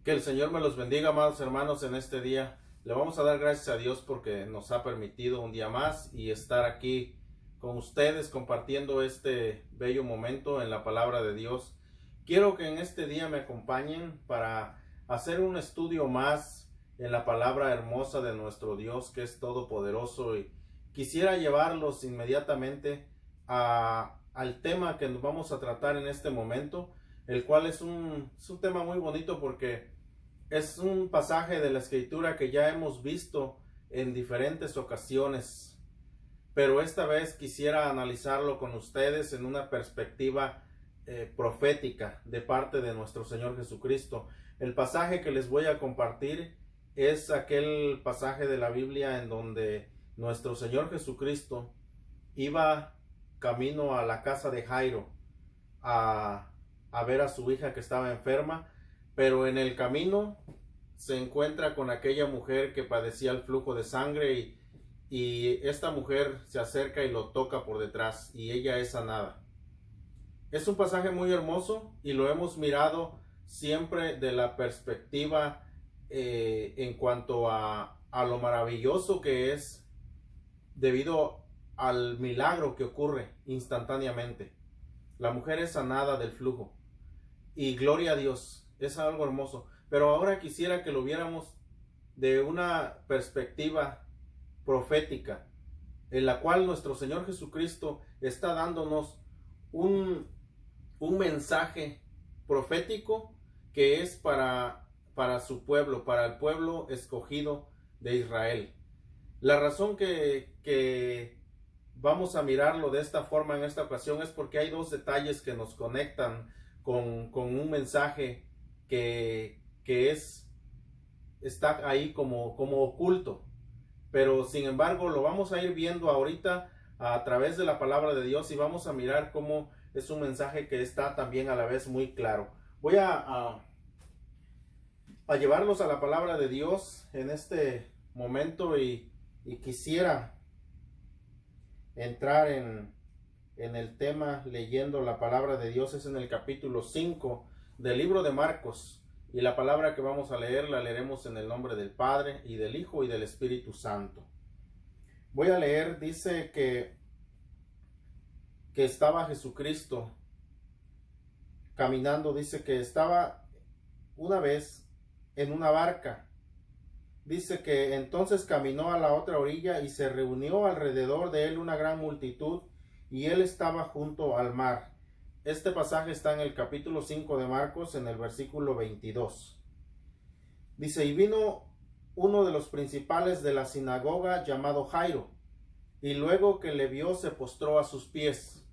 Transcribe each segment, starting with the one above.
Que el Señor me los bendiga, amados hermanos, en este día. Le vamos a dar gracias a Dios porque nos ha permitido un día más y estar aquí con ustedes compartiendo este bello momento en la palabra de Dios. Quiero que en este día me acompañen para hacer un estudio más en la palabra hermosa de nuestro Dios, que es todopoderoso, y quisiera llevarlos inmediatamente al tema que nos vamos a tratar en este momento, el cual es un tema muy bonito porque es un pasaje de la escritura que ya hemos visto en diferentes ocasiones, pero esta vez quisiera analizarlo con ustedes en una perspectiva profética de parte de nuestro Señor Jesucristo. El pasaje que les voy a compartir es aquel pasaje de la Biblia en donde nuestro Señor Jesucristo iba camino a la casa de Jairo a ver a su hija que estaba enferma, pero en el camino se encuentra con aquella mujer que padecía el flujo de sangre y esta mujer se acerca y lo toca por detrás y ella es sanada. Es un pasaje muy hermoso y lo hemos mirado siempre de la perspectiva en cuanto a lo maravilloso que es debido al milagro que ocurre instantáneamente. La mujer es sanada del flujo y gloria a Dios, es algo hermoso. Pero ahora quisiera que lo viéramos de una perspectiva profética, en la cual nuestro Señor Jesucristo está dándonos un mensaje profético que es para su pueblo, para el pueblo escogido de Israel. La razón que vamos a mirarlo de esta forma en esta ocasión es porque hay dos detalles que nos conectan con un mensaje que está ahí como oculto, pero sin embargo lo vamos a ir viendo ahorita a través de la palabra de Dios y vamos a mirar cómo es un mensaje que está también a la vez muy claro. Voy a llevarlos a la palabra de Dios en este momento y quisiera entrar en el tema leyendo la palabra de Dios. Es en el capítulo 5 del libro de Marcos, y la palabra que vamos a leer la leeremos en el nombre del Padre y del Hijo y del Espíritu Santo. Voy a leer, dice que estaba Jesucristo caminando, dice que estaba una vez en una barca. Dice que entonces caminó a la otra orilla y se reunió alrededor de él una gran multitud, y él estaba junto al mar. Este pasaje está en el capítulo 5 de Marcos, en el versículo 22. Dice: y vino uno de los principales de la sinagoga llamado Jairo, y luego que le vio se postró a sus pies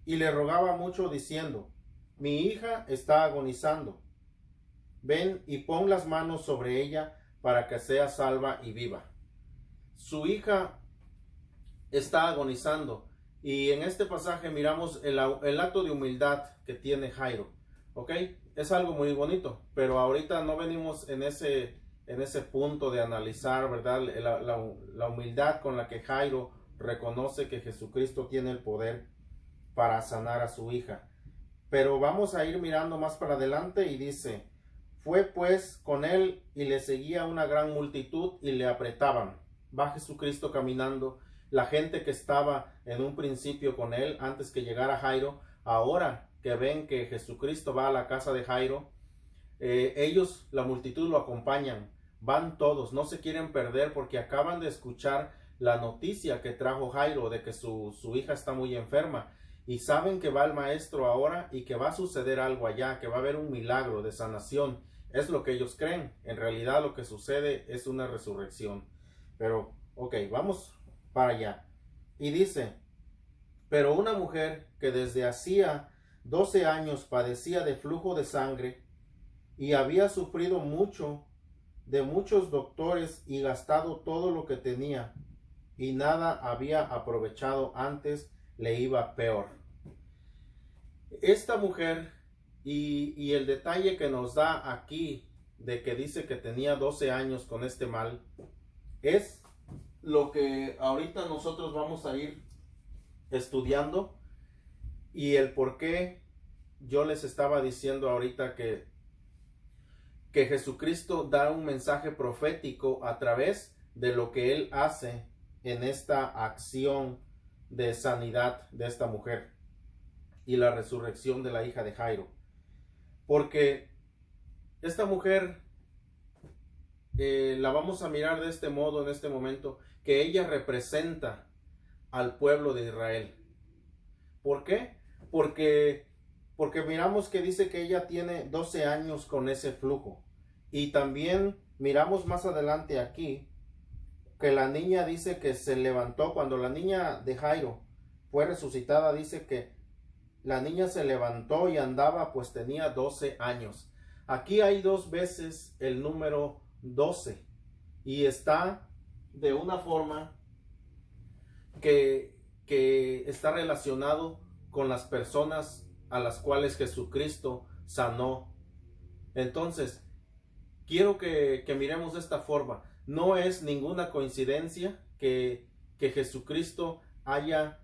y le rogaba mucho diciendo: mi hija está agonizando, ven y pon las manos sobre ella para que sea salva y viva. Su hija está agonizando, y en este pasaje miramos el acto de humildad que tiene Jairo. ¿Ok? Es algo muy bonito, pero ahorita no venimos en ese punto de analizar, ¿verdad? La humildad con la que Jairo reconoce que Jesucristo tiene el poder para sanar a su hija. Pero vamos a ir mirando más para adelante y dice: fue pues con él y le seguía una gran multitud y le apretaban. Va Jesucristo caminando. La gente que estaba en un principio con él antes que llegara Jairo, ahora que ven que Jesucristo va a la casa de Jairo, ellos, la multitud, lo acompañan. Van todos, no se quieren perder porque acaban de escuchar la noticia que trajo Jairo de que su hija está muy enferma, y saben que va el maestro ahora y que va a suceder algo allá, que va a haber un milagro de sanación. Es lo que ellos creen. En realidad lo que sucede es una resurrección. Pero, ok, vamos para allá. Y dice: pero una mujer que desde hacía 12 años padecía de flujo de sangre y había sufrido mucho de muchos doctores y gastado todo lo que tenía, y nada había aprovechado, antes le iba peor. Esta mujer, y el detalle que nos da aquí de que dice que tenía 12 años con este mal, es lo que ahorita nosotros vamos a ir estudiando, y el por qué yo les estaba diciendo ahorita que Jesucristo da un mensaje profético a través de lo que Él hace en esta acción de sanidad de esta mujer y la resurrección de la hija de Jairo. Porque esta mujer la vamos a mirar de este modo en este momento, que ella representa al pueblo de Israel. ¿Por qué? Porque miramos que dice que ella tiene 12 años con ese flujo. Y también miramos más adelante aquí que la niña dice que se levantó. Cuando la niña de Jairo fue resucitada, dice que la niña se levantó y andaba, pues tenía 12 años. Aquí hay dos veces el número 12 y está de una forma que está relacionado con las personas a las cuales Jesucristo sanó. Entonces, quiero que miremos de esta forma. No es ninguna coincidencia que Jesucristo haya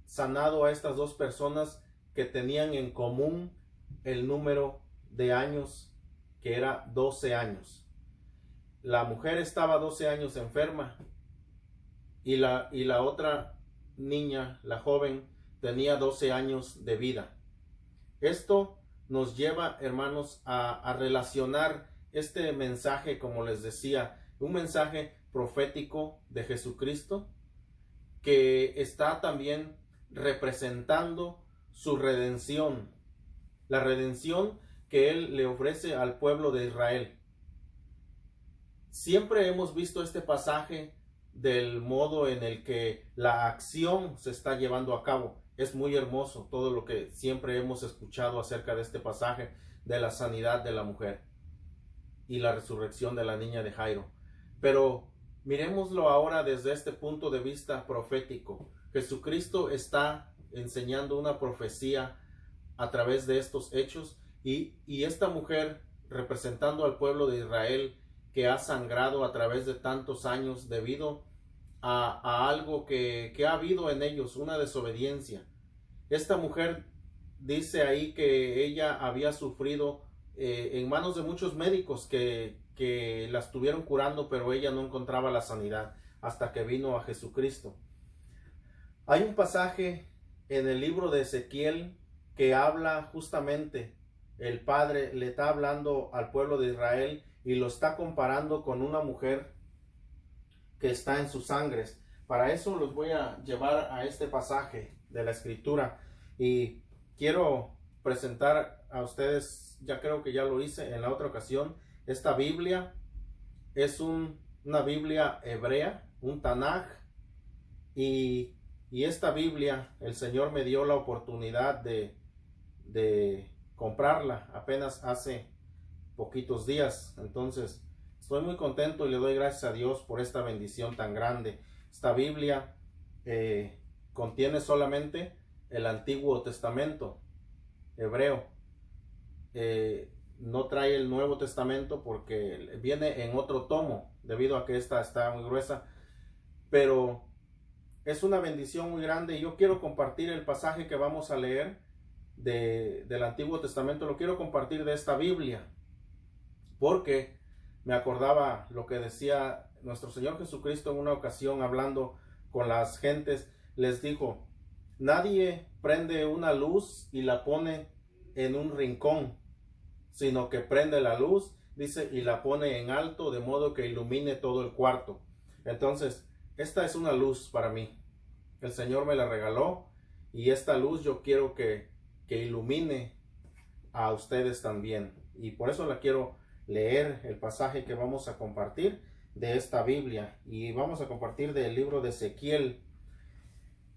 sanado a estas dos personas que tenían en común el número de años, que era 12 años. La mujer estaba 12 años enferma y la otra niña, la joven, tenía 12 años de vida. Esto nos lleva, hermanos, a relacionar este mensaje, como les decía, un mensaje profético de Jesucristo que está también representando su redención, la redención que Él le ofrece al pueblo de Israel. Siempre hemos visto este pasaje del modo en el que la acción se está llevando a cabo. Es muy hermoso todo lo que siempre hemos escuchado acerca de este pasaje de la sanidad de la mujer y la resurrección de la niña de Jairo. Pero miremoslo ahora desde este punto de vista profético. Jesucristo está enseñando una profecía a través de estos hechos y esta mujer, representando al pueblo de Israel que ha sangrado a través de tantos años debido a algo que ha habido en ellos, una desobediencia. Esta mujer dice ahí que ella había sufrido en manos de muchos médicos que la estuvieron curando, pero ella no encontraba la sanidad hasta que vino a Jesucristo. Hay un pasaje en el libro de Ezequiel que habla justamente, el Padre le está hablando al pueblo de Israel y lo está comparando con una mujer que está en sus sangres. Para eso los voy a llevar a este pasaje de la Escritura y quiero presentar a ustedes, ya creo que ya lo hice en la otra ocasión, esta Biblia es una Biblia hebrea, un Tanaj, y esta Biblia el Señor me dio la oportunidad de comprarla apenas hace poquitos días. Entonces estoy muy contento y le doy gracias a Dios por esta bendición tan grande. Esta Biblia contiene solamente el Antiguo Testamento hebreo. No trae el Nuevo Testamento porque viene en otro tomo, debido a que esta está muy gruesa. Pero es una bendición muy grande y yo quiero compartir el pasaje que vamos a leer del Antiguo Testamento. Lo quiero compartir de esta Biblia porque me acordaba lo que decía nuestro Señor Jesucristo en una ocasión hablando con las gentes. Les dijo: nadie prende una luz y la pone en un rincón, sino que prende la luz, dice, y la pone en alto, de modo que ilumine todo el cuarto. Entonces, esta es una luz para mí. El Señor me la regaló y esta luz yo quiero que ilumine a ustedes también. Y por eso la quiero leer, el pasaje que vamos a compartir de esta Biblia. Y vamos a compartir del libro de Ezequiel,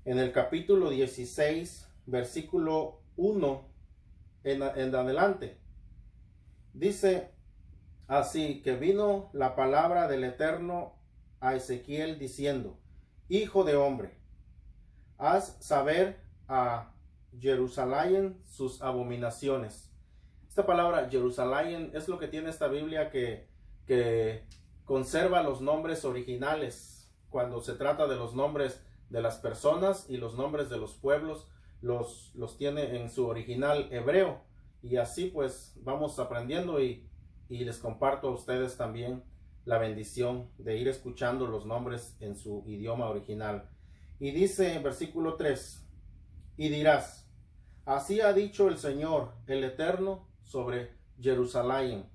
en el capítulo 16, versículo 1 en adelante. Dice así: que vino la palabra del Eterno a Ezequiel diciendo: hijo de hombre, haz saber a Jerusalén sus abominaciones. Esta palabra Jerusalén es lo que tiene esta Biblia, que conserva los nombres originales cuando se trata de los nombres de las personas y los nombres de los pueblos. los tiene en su original hebreo. Y así pues vamos aprendiendo y les comparto a ustedes también la bendición de ir escuchando los nombres en su idioma original. Y dice en versículo 3, y dirás, así ha dicho el Señor, el Eterno, sobre Jerusalén.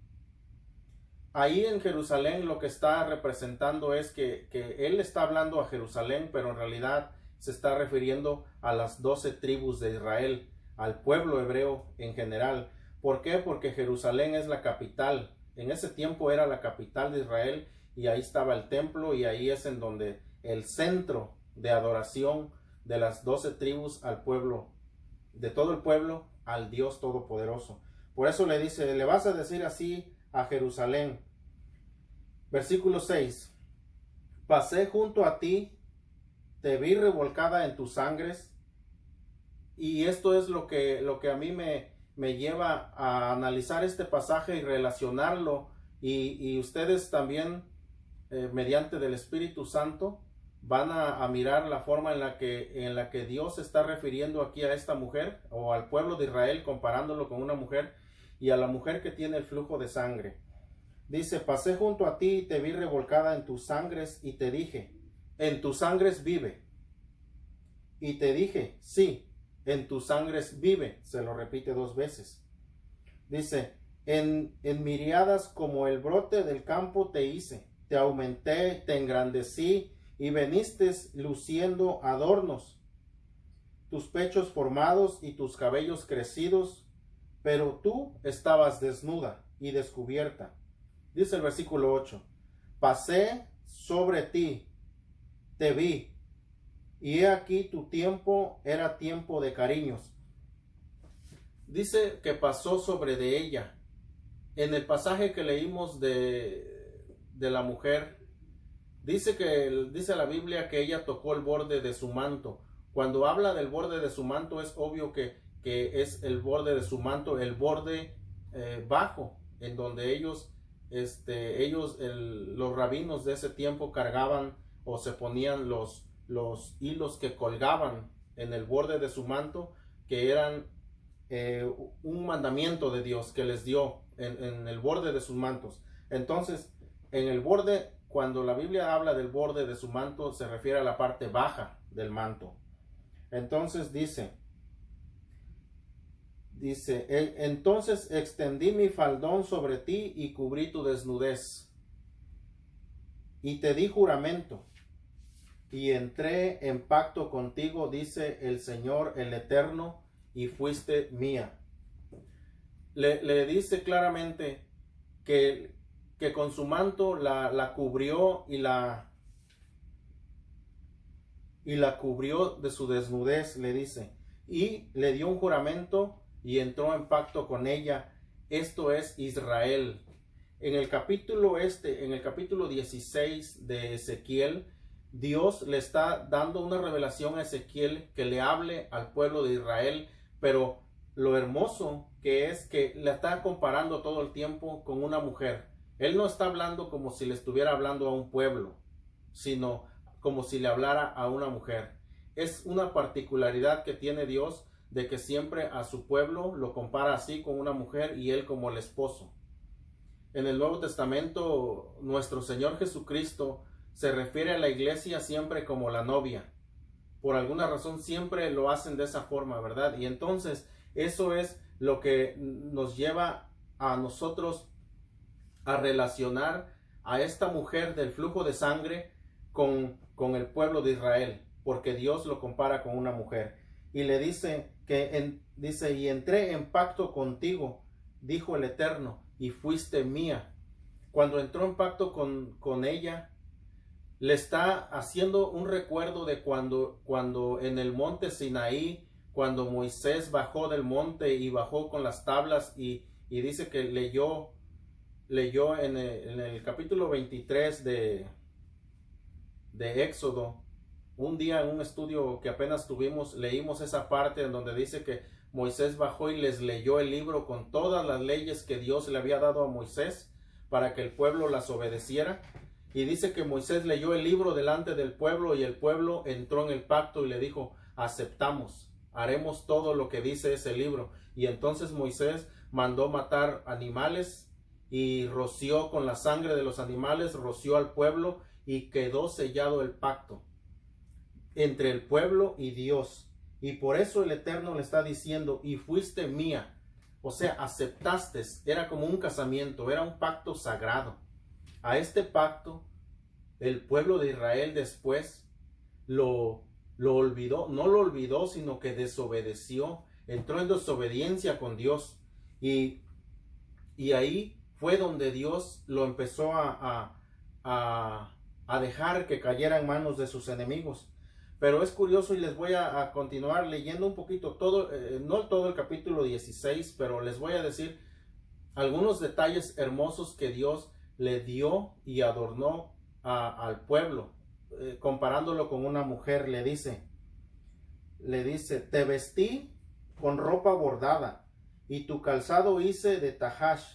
Ahí en Jerusalén lo que está representando es que él está hablando a Jerusalén, pero en realidad se está refiriendo a las 12 tribus de Israel, al pueblo hebreo en general. ¿Por qué? Porque Jerusalén es la capital. En ese tiempo era la capital de Israel y ahí estaba el templo y ahí es en donde el centro de adoración de las 12 tribus al pueblo, de todo el pueblo, al Dios Todopoderoso. Por eso le dice, le vas a decir así a Jerusalén. Versículo 6. Pasé junto a ti, te vi revolcada en tus sangres. Y esto es lo que a mí me lleva a analizar este pasaje y relacionarlo. Y ustedes también, mediante del Espíritu Santo, van a mirar la forma en la que Dios se está refiriendo aquí a esta mujer o al pueblo de Israel, comparándolo con una mujer y a la mujer que tiene el flujo de sangre. Dice, pasé junto a ti y te vi revolcada en tus sangres y te dije, en tus sangres vive. Y te dije, sí, en tus sangres vive. Se lo repite 2 veces. Dice, en miriadas como el brote del campo te hice, te aumenté, te engrandecí y veniste luciendo adornos, tus pechos formados y tus cabellos crecidos, pero tú estabas desnuda y descubierta. Dice el versículo 8, pasé sobre ti, te vi, y he aquí tu tiempo era tiempo de cariños. Dice que pasó sobre de ella. En el pasaje que leímos de la mujer, dice la Biblia que ella tocó el borde de su manto. Cuando habla del borde de su manto es obvio que es el borde de su manto, el borde bajo, en donde los rabinos de ese tiempo cargaban o se ponían los hilos que colgaban en el borde de su manto, que eran un mandamiento de Dios que les dio en el borde de sus mantos. Entonces, en el borde, cuando la Biblia habla del borde de su manto, se refiere a la parte baja del manto. Entonces dice, entonces extendí mi faldón sobre ti y cubrí tu desnudez. Y te di juramento y entré en pacto contigo, dice el Señor, el Eterno, y fuiste mía. Le dice claramente que con su manto la cubrió y la cubrió de su desnudez, le dice, y le dio un juramento y entró en pacto con ella. Esto es Israel. En el capítulo 16 de Ezequiel, Dios le está dando una revelación a Ezequiel que le hable al pueblo de Israel, pero lo hermoso que es que la está comparando todo el tiempo con una mujer. Él no está hablando como si le estuviera hablando a un pueblo, sino como si le hablara a una mujer. Es una particularidad que tiene Dios, de que siempre a su pueblo lo compara así con una mujer y él como el esposo. En el Nuevo Testamento, nuestro Señor Jesucristo se refiere a la iglesia siempre como la novia. Por alguna razón siempre lo hacen de esa forma, ¿verdad? Y entonces eso es lo que nos lleva a nosotros a relacionar a esta mujer del flujo de sangre con el pueblo de Israel, porque Dios lo compara con una mujer. Y le dice y entré en pacto contigo, dijo el Eterno, y fuiste mía. Cuando entró en pacto con ella, le está haciendo un recuerdo de cuando en el monte Sinaí, cuando Moisés bajó del monte y bajó con las tablas y dice que leyó en el capítulo 23 de Éxodo. Un día en un estudio que apenas tuvimos, leímos esa parte en donde dice que Moisés bajó y les leyó el libro con todas las leyes que Dios le había dado a Moisés para que el pueblo las obedeciera. Y dice que Moisés leyó el libro delante del pueblo y el pueblo entró en el pacto y le dijo, aceptamos haremos todo lo que dice ese libro. Y entonces Moisés mandó matar animales y roció con la sangre de los animales, roció al pueblo y quedó sellado el pacto entre el pueblo y Dios. Y por eso el Eterno le está diciendo, y fuiste mía. O sea, aceptaste, era como un casamiento, era un pacto sagrado. A este pacto, el pueblo de Israel después lo olvidó, no lo olvidó, sino que desobedeció, entró en desobediencia con Dios. Y ahí fue donde Dios lo empezó a dejar que cayera en manos de sus enemigos. Pero es curioso y les voy a continuar leyendo un poquito todo, no todo el capítulo 16, pero les voy a decir algunos detalles hermosos que Dios le dio y adornó al pueblo, comparándolo con una mujer. Le dice, te vestí con ropa bordada y tu calzado hice de tahash,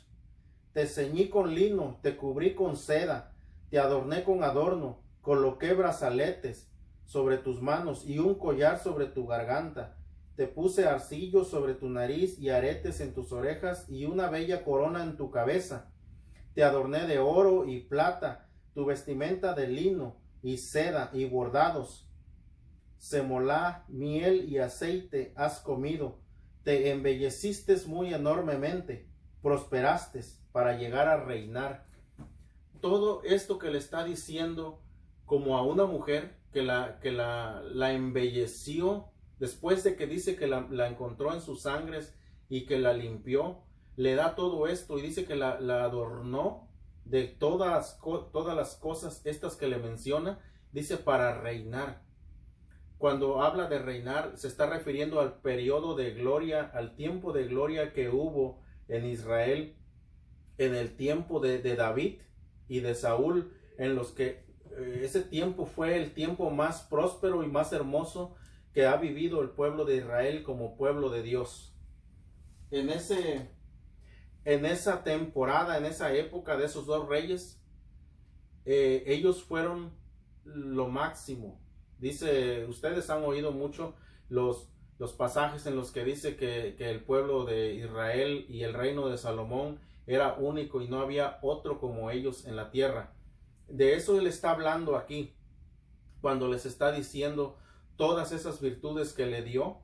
te ceñí con lino, te cubrí con seda, te adorné con adorno, coloqué brazaletes sobre tus manos y un collar sobre tu garganta. Te puse arcillos sobre tu nariz y aretes en tus orejas y una bella corona en tu cabeza. Te adorné de oro y plata, tu vestimenta de lino y seda y bordados. Semolá, miel y aceite has comido. Te embelleciste muy enormemente, prosperaste para llegar a reinar. Todo esto que le está diciendo como a una mujer que la embelleció, después de que dice que la encontró en sus sangres y que la limpió, le da todo esto y dice que la adornó de todas las cosas estas que le menciona, dice para reinar. Cuando habla de reinar, se está refiriendo al periodo de gloria, al tiempo de gloria que hubo en Israel en el tiempo de David y de Saúl, en los que ese tiempo fue el tiempo más próspero y más hermoso que ha vivido el pueblo de Israel como pueblo de Dios. En esa temporada, en esa época de esos dos reyes, ellos fueron lo máximo. Dice, ustedes han oído mucho los pasajes en los que dice que el pueblo de Israel y el reino de Salomón era único y no había otro como ellos en la tierra. De eso él está hablando aquí, cuando les está diciendo todas esas virtudes que le dio.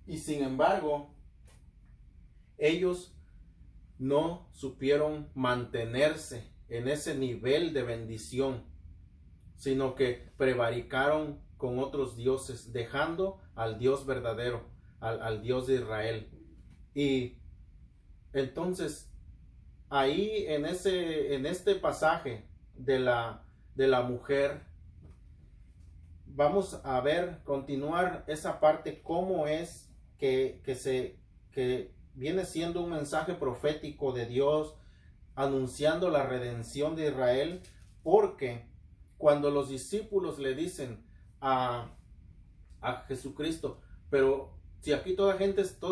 Y sin embargo, ellos no supieron mantenerse en ese nivel de bendición, sino que prevaricaron con otros dioses, dejando al Dios verdadero, al Dios de Israel. Y entonces, ahí en este pasaje de la mujer, vamos a ver, continuar esa parte, cómo es que viene siendo un mensaje profético de Dios, anunciando la redención de Israel, porque cuando los discípulos le dicen a Jesucristo, pero si aquí toda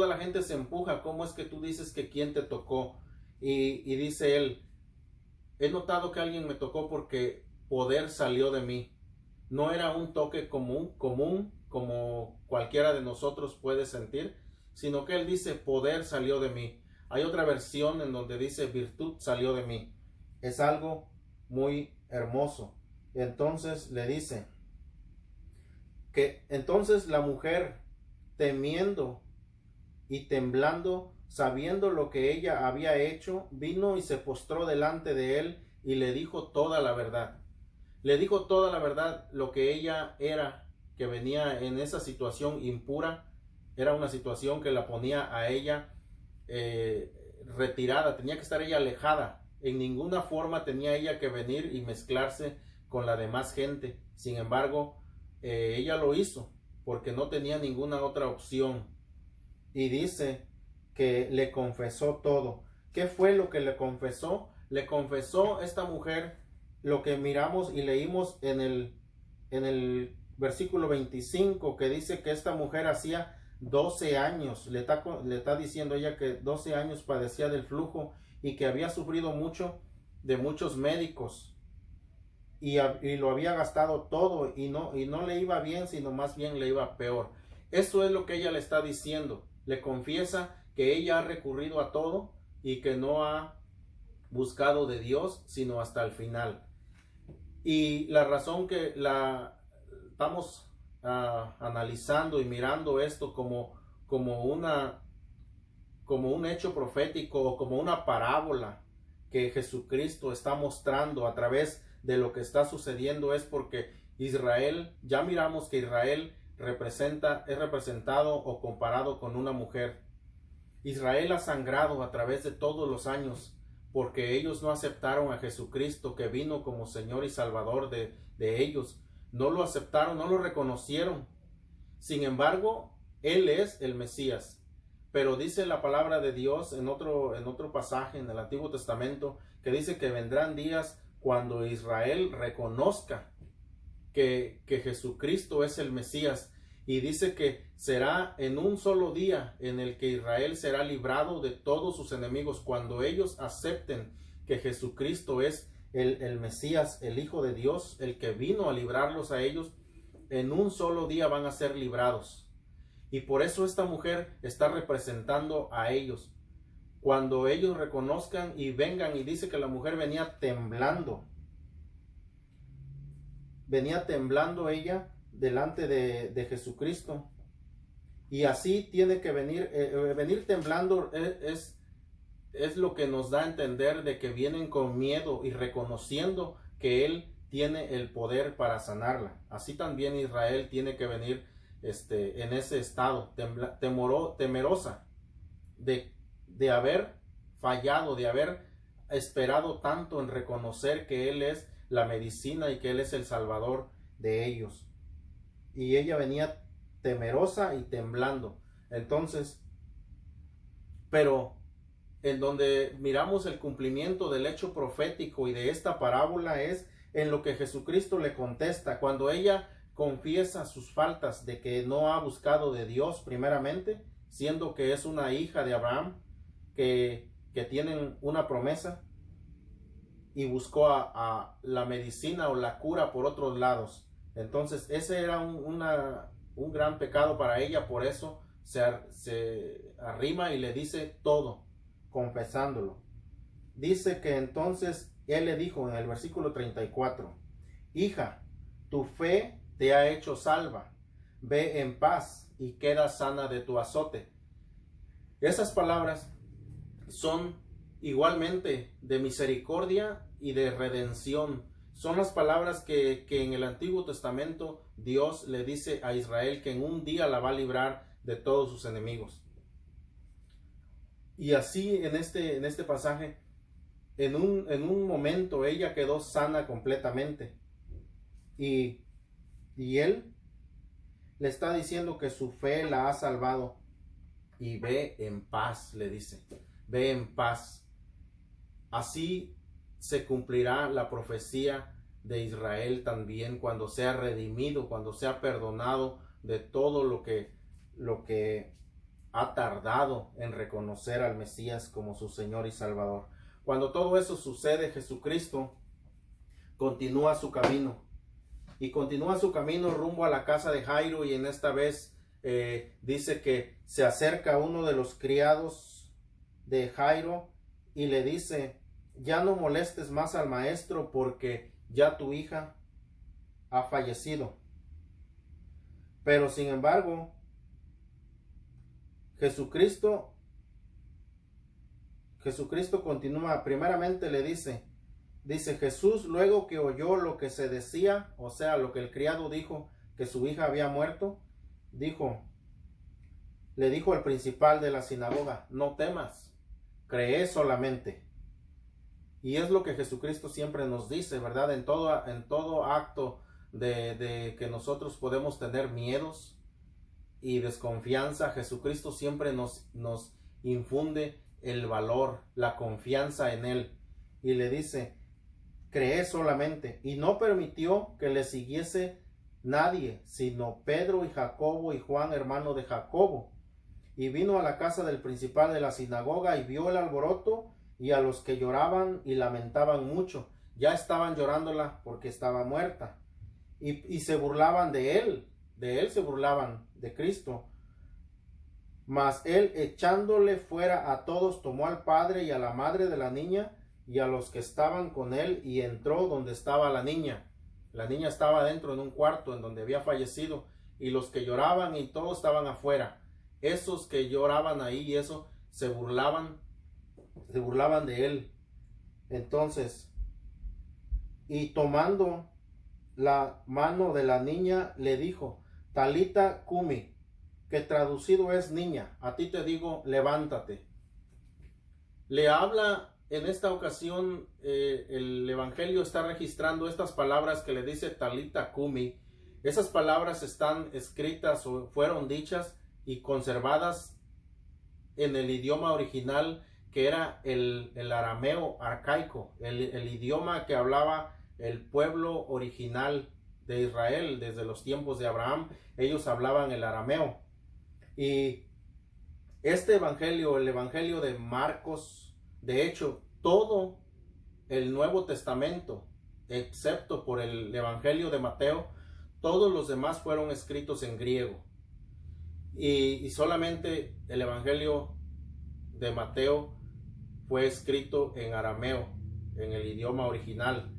la gente se empuja, ¿cómo es que tú dices que quién te tocó? Y dice él, he notado que alguien me tocó porque poder salió de mí. No era un toque común como cualquiera de nosotros puede sentir, sino que él dice poder salió de mí. Hay otra versión en donde dice virtud salió de mí. Es algo muy hermoso. Entonces le dice que entonces la mujer, temiendo y temblando, sabiendo lo que ella había hecho, vino y se postró delante de él y le dijo toda la verdad. Le dijo toda la verdad, lo que ella era, que venía en esa situación impura. Era una situación que la ponía a ella retirada, tenía que estar ella alejada. En ninguna forma tenía ella que venir y mezclarse con la demás gente. Sin embargo, ella lo hizo porque no tenía ninguna otra opción. Y dice que le confesó todo. ¿Qué fue lo que le confesó? Le confesó esta mujer lo que miramos y leímos en el versículo 25, que dice que esta mujer hacía 12 años, le está diciendo ella que 12 años padecía del flujo y que había sufrido mucho de muchos médicos y lo había gastado todo y no le iba bien, sino más bien le iba peor. Eso es lo que ella le está diciendo. Le confiesa que ella ha recurrido a todo y que no ha buscado de Dios sino hasta el final. Y la razón que la estamos analizando y mirando esto como un hecho profético o como una parábola que Jesucristo está mostrando a través de lo que está sucediendo, es porque Israel, ya miramos que Israel es representado o comparado con una mujer. Israel ha sangrado a través de todos los años porque ellos no aceptaron a Jesucristo, que vino como Señor y Salvador de ellos. No lo aceptaron, no lo reconocieron. Sin embargo, Él es el Mesías. Pero dice la palabra de Dios en otro pasaje en el Antiguo Testamento, que dice que vendrán días cuando Israel reconozca que Jesucristo es el Mesías. Y dice que será en un solo día en el que Israel será librado de todos sus enemigos. Cuando ellos acepten que Jesucristo es el Mesías, el Hijo de Dios, el que vino a librarlos a ellos, en un solo día van a ser librados. Y por eso esta mujer está representando a ellos. Cuando ellos reconozcan y vengan, y dice que la mujer venía temblando. Venía temblando ella delante de Jesucristo. Y así tiene que venir temblando es lo que nos da a entender de que vienen con miedo y reconociendo que Él tiene el poder para sanarla. Así también Israel tiene que venir en ese estado, temerosa de haber fallado, de haber esperado tanto en reconocer que Él es la medicina y que Él es el Salvador de ellos. Y ella venía temerosa y temblando. Entonces, pero en donde miramos el cumplimiento del hecho profético y de esta parábola es en lo que Jesucristo le contesta. Cuando ella confiesa sus faltas de que no ha buscado de Dios primeramente, siendo que es una hija de Abraham, que tienen una promesa, y buscó a la medicina o la cura por otros lados. Entonces ese era un gran pecado para ella. Por eso se arrima y le dice todo, confesándolo. Dice que entonces Él le dijo en el versículo 34, hija, tu fe te ha hecho salva, ve en paz y queda sana de tu azote. Esas palabras son igualmente de misericordia y de redención. Son las palabras que en el Antiguo Testamento Dios le dice a Israel que en un día la va a librar de todos sus enemigos. Y así en este pasaje, en un momento ella quedó sana completamente. Y Él le está diciendo que su fe la ha salvado. Y ve en paz, le dice. Ve en paz. Así se cumplirá la profecía de Israel también cuando sea redimido, cuando sea perdonado de todo lo que ha tardado en reconocer al Mesías como su Señor y Salvador. Cuando todo eso sucede, Jesucristo continúa su camino. Y continúa su camino rumbo a la casa de Jairo, y en esta vez dice que se acerca uno de los criados de Jairo y le dice, ya no molestes más al maestro porque ya tu hija ha fallecido. Pero sin embargo, Jesucristo continúa. Primeramente le dice Jesús, luego que oyó lo que se decía, o sea, lo que el criado dijo, que su hija había muerto, le dijo al principal de la sinagoga, no temas, cree solamente. Y es lo que Jesucristo siempre nos dice, ¿verdad? En todo acto de que nosotros podemos tener miedos y desconfianza, Jesucristo siempre nos infunde el valor, la confianza en Él. Y le dice, cree solamente. Y no permitió que le siguiese nadie, sino Pedro y Jacobo y Juan, hermano de Jacobo. Y vino a la casa del principal de la sinagoga y vio el alboroto y a los que lloraban y lamentaban mucho. Ya estaban llorándola porque estaba muerta. Y se burlaban de él de él se burlaban, de Cristo. Mas él, echándole fuera a todos, tomó al padre y a la madre de la niña y a los que estaban con él, y entró donde estaba la niña. La niña estaba dentro en un cuarto en donde había fallecido, y los que lloraban y todos estaban afuera. Esos que lloraban ahí y eso se burlaban de él. Entonces, y tomando la mano de la niña, le dijo: Talita cumi, que traducido es niña, a ti te digo, levántate. Le habla en esta ocasión, el Evangelio está registrando estas palabras que le dice Talita cumi. Esas palabras están escritas o fueron dichas y conservadas en el idioma original, que era el arameo arcaico, el idioma que hablaba el pueblo original de Israel desde los tiempos de Abraham. Ellos hablaban el arameo. Y este evangelio, el evangelio de Marcos, de hecho, todo el Nuevo Testamento, excepto por el evangelio de Mateo, todos los demás fueron escritos en griego. Y solamente el evangelio de Mateo fue escrito en arameo, en el idioma original.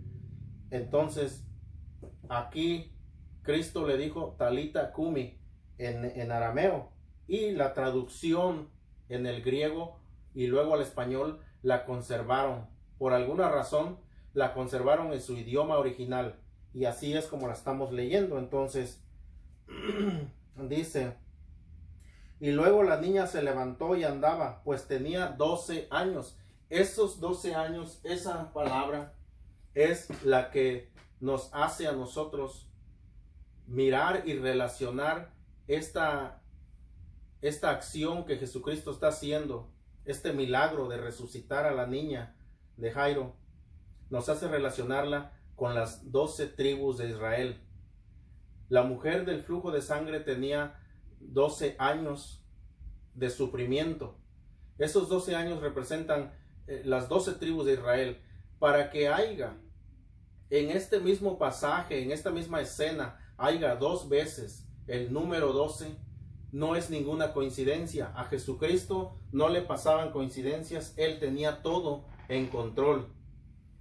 Entonces, aquí Cristo le dijo Talita cumi en arameo, y la traducción en el griego y luego al español la conservaron. Por alguna razón la conservaron en su idioma original, y así es como la estamos leyendo. Entonces dice: y luego la niña se levantó y andaba, pues tenía 12 años. Esos 12 años, esa palabra es la que nos hace a nosotros mirar y relacionar esta acción que Jesucristo está haciendo, este milagro de resucitar a la niña de Jairo, nos hace relacionarla con las 12 tribus de Israel. La mujer del flujo de sangre tenía 12 años de sufrimiento. Esos 12 años representan las 12 tribus de Israel. Para que haya en este mismo pasaje, en esta misma escena, haya 2 veces el número 12, no es ninguna coincidencia. A Jesucristo no le pasaban coincidencias. Él tenía todo en control,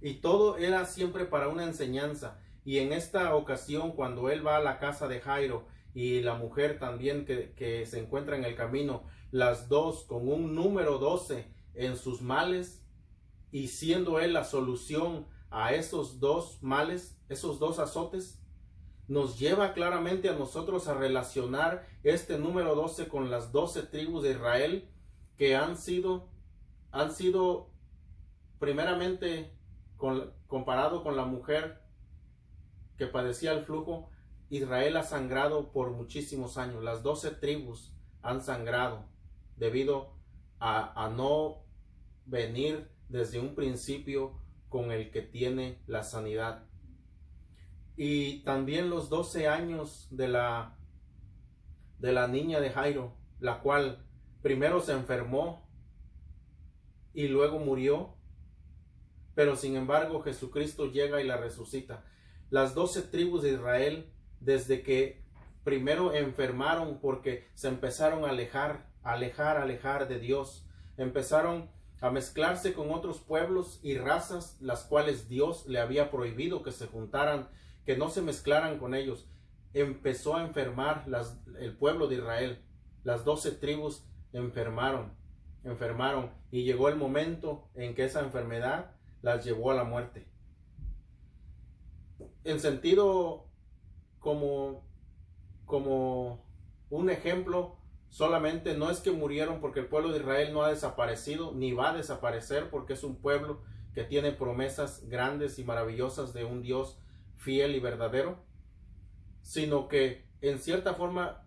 y todo era siempre para una enseñanza. Y en esta ocasión, cuando él va a la casa de Jairo, y la mujer también que se encuentra en el camino, las dos con un número 12 en sus males, y siendo él la solución a esos 2 males, esos 2 azotes, nos lleva claramente a nosotros a relacionar este número 12 con las 12 tribus de Israel, que han sido primeramente, comparado con la mujer que padecía el flujo. Israel ha sangrado por muchísimos años. Las 12 tribus han sangrado debido a no venir desde un principio con el que tiene la sanidad. Y también los 12 años de la niña de Jairo, la cual primero se enfermó y luego murió, pero sin embargo Jesucristo llega y la resucita. Las 12 tribus de Israel, desde que primero enfermaron porque se empezaron a alejar de Dios, empezaron a mezclarse con otros pueblos y razas, las cuales Dios le había prohibido que se juntaran, que no se mezclaran con ellos. Empezó a enfermar el pueblo de Israel. Las 12 tribus enfermaron, y llegó el momento en que esa enfermedad las llevó a la muerte. En sentido como un ejemplo, solamente no es que murieron, porque el pueblo de Israel no ha desaparecido ni va a desaparecer, porque es un pueblo que tiene promesas grandes y maravillosas de un Dios fiel y verdadero, sino que en cierta forma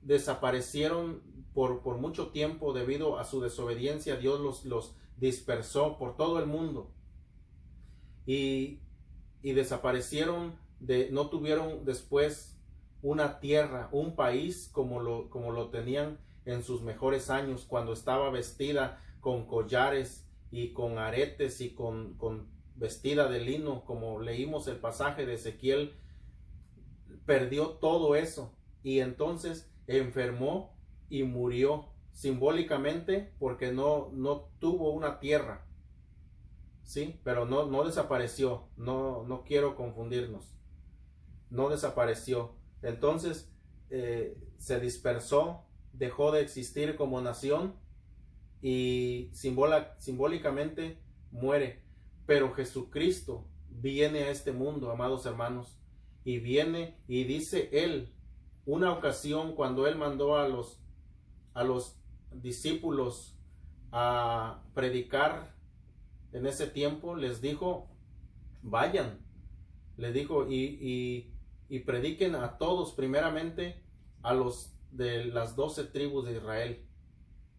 desaparecieron por mucho tiempo debido a su desobediencia. Dios los dispersó por todo el mundo, y desaparecieron, no tuvieron después una tierra, un país como lo tenían en sus mejores años, cuando estaba vestida con collares y con aretes y con vestida de lino, como leímos el pasaje de Ezequiel. perdió todo eso y entonces enfermó y murió simbólicamente porque no tuvo una tierra, ¿sí? Pero no desapareció, no quiero confundirnos, no desapareció. Entonces se dispersó, dejó de existir como nación y simbólicamente muere. Pero Jesucristo viene a este mundo, amados hermanos, y viene y dice él, una ocasión cuando él mandó a los discípulos a predicar en ese tiempo, les dijo, vayan, le dijo, y prediquen a todos, primeramente a los de las 12 tribus de Israel.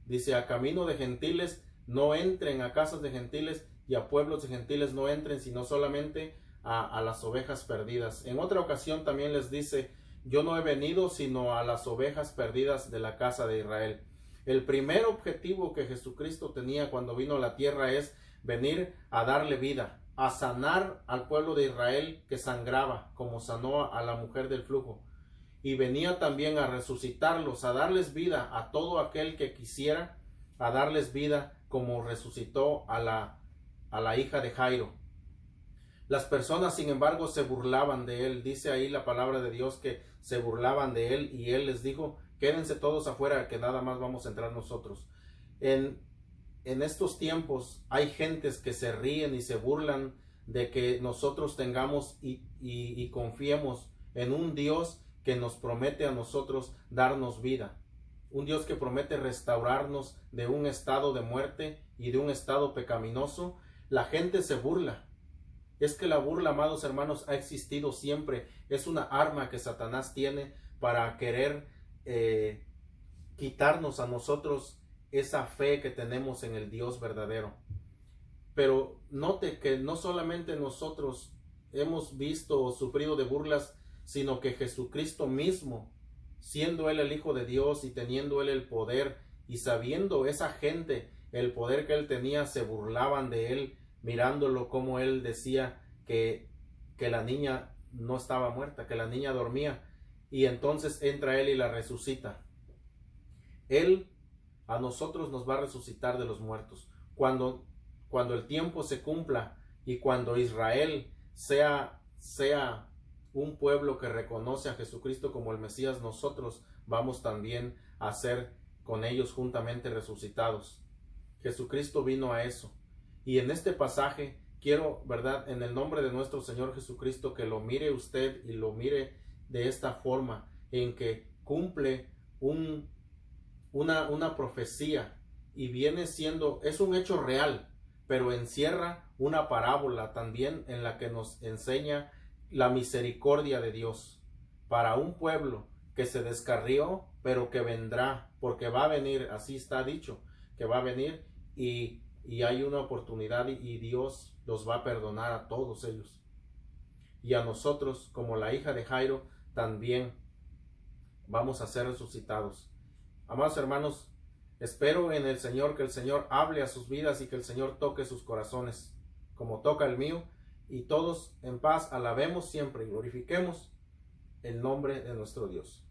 Dice, a camino de gentiles no entren, a casas de gentiles y a pueblos de gentiles no entren, sino solamente a las ovejas perdidas. En otra ocasión también les dice, yo no he venido sino a las ovejas perdidas de la casa de Israel. El primer objetivo que Jesucristo tenía cuando vino a la tierra es venir a darle vida, a sanar al pueblo de Israel que sangraba, como sanó a la mujer del flujo. Y venía también a resucitarlos, a darles vida a todo aquel que quisiera, a darles vida como resucitó a la hija de Jairo. Las personas, sin embargo, se burlaban de él. Dice ahí la palabra de Dios que se burlaban de él y él les dijo, quédense todos afuera que nada más vamos a entrar nosotros. En estos tiempos hay gentes que se ríen y se burlan de que nosotros tengamos y confiemos en un Dios que nos promete a nosotros darnos vida. Un Dios que promete restaurarnos de un estado de muerte y de un estado pecaminoso. La gente se burla. Es que la burla, amados hermanos, ha existido siempre. Es una arma que Satanás tiene para querer quitarnos a nosotros esa fe que tenemos en el Dios verdadero. Pero note que no solamente nosotros hemos visto o sufrido de burlas, sino que Jesucristo mismo, siendo él el Hijo de Dios y teniendo él el poder y sabiendo esa gente el poder que él tenía, se burlaban de él, mirándolo como él decía que la niña no estaba muerta, que la niña dormía, y entonces entra él y la resucita. Él a nosotros nos va a resucitar de los muertos. Cuando el tiempo se cumpla y cuando Israel sea un pueblo que reconoce a Jesucristo como el Mesías, nosotros vamos también a ser con ellos juntamente resucitados. Jesucristo vino a eso. Y en este pasaje quiero, ¿verdad?, en el nombre de nuestro Señor Jesucristo, que lo mire usted y lo mire de esta forma, en que cumple una profecía y viene siendo, es un hecho real, pero encierra una parábola también en la que nos enseña la misericordia de Dios para un pueblo que se descarrió, pero que vendrá, porque va a venir, así está dicho, que va a venir y hay una oportunidad y Dios los va a perdonar a todos ellos. Y a nosotros, como la hija de Jairo, también vamos a ser resucitados. Amados hermanos, espero en el Señor que el Señor hable a sus vidas y que el Señor toque sus corazones, como toca el mío, y todos en paz alabemos siempre y glorifiquemos el nombre de nuestro Dios.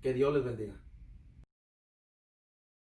Que Dios les bendiga.